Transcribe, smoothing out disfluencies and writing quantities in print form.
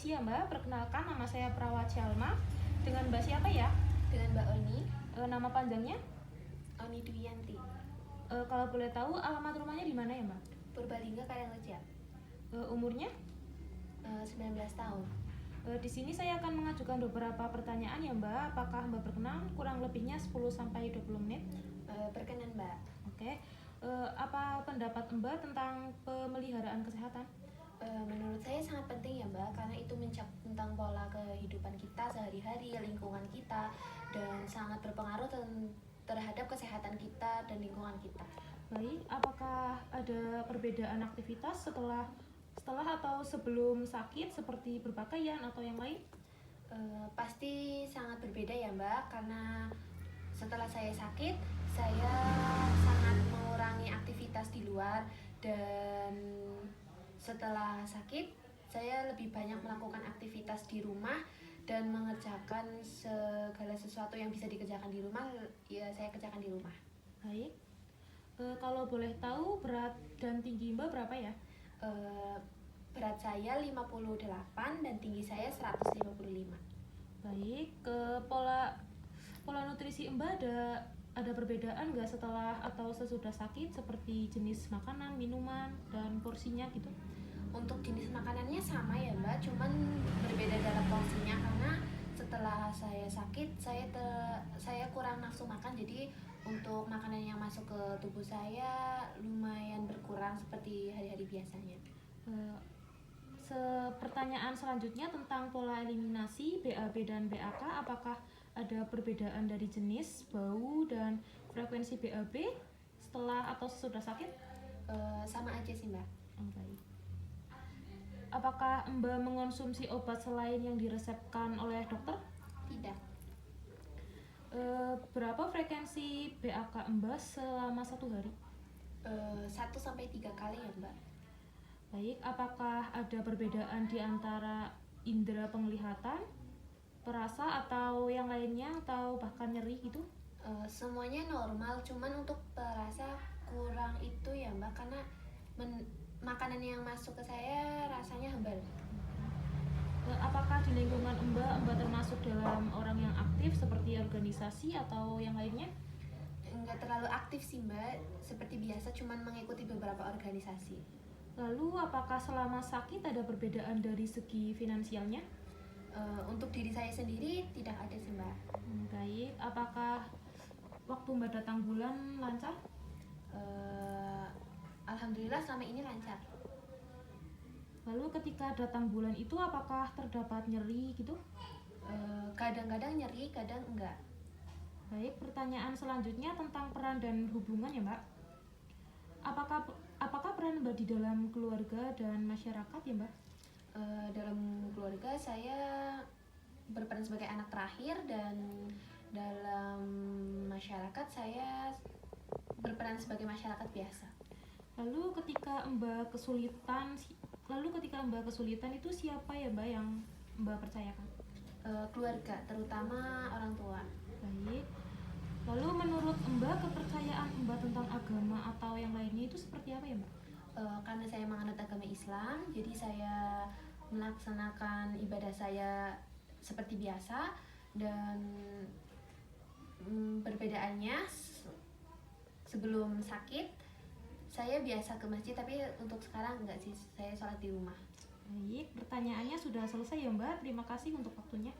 Permisi ya Mbak, perkenalkan nama saya Prawat Shalma. Dengan Mbak siapa ya? Dengan Mbak Oni, Nama panjangnya? Oni Dwiyanti, Kalau boleh tahu alamat rumahnya di mana ya Mbak? Purbalingga Karangreja, Umurnya? 19 tahun. Di sini saya akan mengajukan beberapa pertanyaan ya Mbak. Apakah Mbak berkenan? Kurang lebihnya 10-20 menit. Berkenan Mbak. Oke. Apa pendapat Mbak tentang pemeliharaan kesehatan? Menurut saya sangat penting ya Mbak, karena itu mencakup tentang pola kehidupan kita sehari-hari, lingkungan kita, dan sangat berpengaruh terhadap kesehatan kita dan lingkungan kita. Baik, apakah ada perbedaan aktivitas setelah atau sebelum sakit seperti berpakaian atau yang lain? Pasti sangat berbeda ya Mbak, karena setelah saya sakit, saya sangat mengurangi aktivitas di luar, dan setelah sakit, saya lebih banyak melakukan aktivitas di rumah dan mengerjakan segala sesuatu yang bisa dikerjakan di rumah, ya saya kerjakan di rumah. Baik. Kalau boleh tahu berat dan tinggi Mbak berapa ya? Berat saya 58 dan tinggi saya 155. Baik, pola nutrisi Mbak ada perbedaan nggak setelah atau sesudah sakit seperti jenis makanan, minuman, dan porsinya gitu? Untuk jenis makanannya sama ya Mbak, cuman berbeda dalam porsinya, karena setelah saya sakit saya kurang nafsu makan, jadi untuk makanan yang masuk ke tubuh saya lumayan berkurang seperti hari-hari biasanya. Pertanyaan selanjutnya tentang pola eliminasi BAB dan BAK. Apakah ada perbedaan dari jenis, bau, dan frekuensi BAB setelah atau sesudah sakit? Sama aja sih Mbak. Baik. Apakah Mbak mengonsumsi obat selain yang diresepkan oleh dokter? Tidak. Berapa frekuensi BAK Mbak selama 1 hari? 1-3 kali ya Mbak. Baik, apakah ada perbedaan di antara indera penglihatan, perasa, atau yang lainnya, atau bahkan nyeri gitu? Semuanya normal, cuman untuk perasa kurang itu ya Mbak, karena makanan yang masuk ke saya rasanya hambal. Apakah di lingkungan Mbak termasuk dalam orang yang aktif seperti organisasi atau yang lainnya? Enggak terlalu aktif sih Mbak, seperti biasa, cuman mengikuti beberapa organisasi. Lalu apakah selama sakit ada perbedaan dari segi finansialnya? Untuk diri saya sendiri tidak ada sih Mbak. Baik, apakah waktu Mbak datang bulan lancar? Alhamdulillah selama ini lancar. Lalu ketika datang bulan itu apakah terdapat nyeri gitu? Kadang-kadang nyeri, kadang enggak. Baik, pertanyaan selanjutnya tentang peran dan hubungan ya Mbak. Apakah peran Mbak di dalam keluarga dan masyarakat ya Mbak? Dalam keluarga saya berperan sebagai anak terakhir, dan dalam masyarakat saya berperan sebagai masyarakat biasa. Lalu ketika Mbak kesulitan itu siapa ya Mbak yang Mbak percayakan? Keluarga, terutama orang tua. Baik. Lalu menurut Mbak kepercayaan Mbak tentang agama atau yang lainnya itu seperti apa ya Mbak? Karena saya menganut agama Islam, jadi saya melaksanakan ibadah saya seperti biasa, dan perbedaannya sebelum sakit saya biasa ke masjid, tapi untuk sekarang enggak sih, saya sholat di rumah. Baik, pertanyaannya sudah selesai ya Mbak. Terima kasih untuk waktunya.